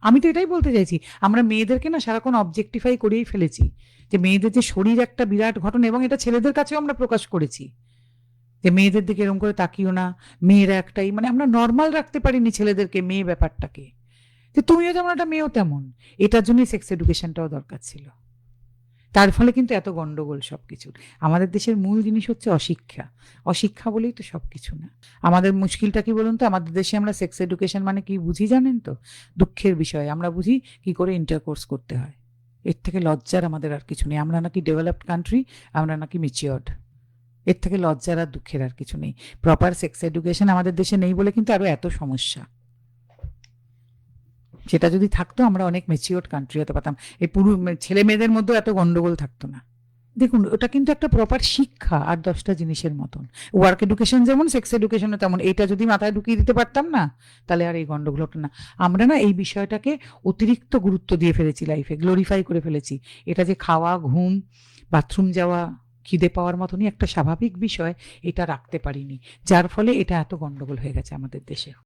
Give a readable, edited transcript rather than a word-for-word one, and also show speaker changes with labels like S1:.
S1: আমি তো এটাই বলতে চাইছি, আমরা মেয়েদেরকে না সারাক্ষণ অবজেক্টিফাই করেই ফেলেছি, যে মেয়েদের যে শরীর একটা বিরাট ঘটনা, এবং এটা ছেলেদের কাছেও আমরা প্রকাশ করেছি, যে মেয়েদের দিকে এরকম করে তাকিও না, মেয়েরা একটাই, মানে আমরা নর্মাল রাখতে পারিনি ছেলেদেরকে, মেয়ে ব্যাপারটাকে, যে তুমিও যেমন একটা মেয়েও তেমন। এটার জন্যই সেক্স এডুকেশনটাও দরকার ছিল। তার ফলে কিন্তু এত গন্ডগোল সবকিছু। আমাদের দেশের মূল জিনিস হচ্ছে অশিক্ষা। অশিক্ষা বলেই তো সবকিছু না। আমাদের মুশকিলটা কি বলুন তো, আমাদের দেশে আমরা সেক্স এডুকেশন মানে কি বুঝি জানেন তো? দুঃখের বিষয়, আমরা বুঝি কি করে ইন্টারকোর্স করতে হয়। এর থেকে লজ্জার আমাদের আর কিছু নেই। আমরা নাকি ডেভেলপড কান্ট্রি, আমরা নাকি ম্যাচিওরড। এর থেকে লজ্জার আর দুঃখের আর কিছু নেই। প্রপার সেক্স এডুকেশন আমাদের দেশে নেই বলে কিন্তু আরো এত সমস্যা। সেটা যদি থাকতো আমরা অনেক ম্যাচিওরড কান্ট্রি হতে পারতাম। এই পুরো ছেলে মেয়েদের মধ্যেও এত গন্ডগোল থাকতো না। দেখুন, ওটা কিন্তু একটা প্রপার শিক্ষা, আর 10টা জিনিসের মতন। ওয়ার্ক এডুকেশন যেমন, সেক্স এডুকেশনও তেমন। এইটা যদি মাথায় ঢুকিয়ে দিতে পারতাম না, তাহলে আর এই গন্ডগোল হতো না। আমরা না এই বিষয়টাকে অতিরিক্ত গুরুত্ব দিয়ে ফেলেছি, লাইফে গ্লোরিফাই করে ফেলেছি। এটা যে খাওয়া, ঘুম, বাথরুম যাওয়া, খিদে পাওয়ার মতনই একটা স্বাভাবিক বিষয়, এটা রাখতে পারিনি, যার ফলে এটা এত গন্ডগোল হয়ে গেছে আমাদের দেশে।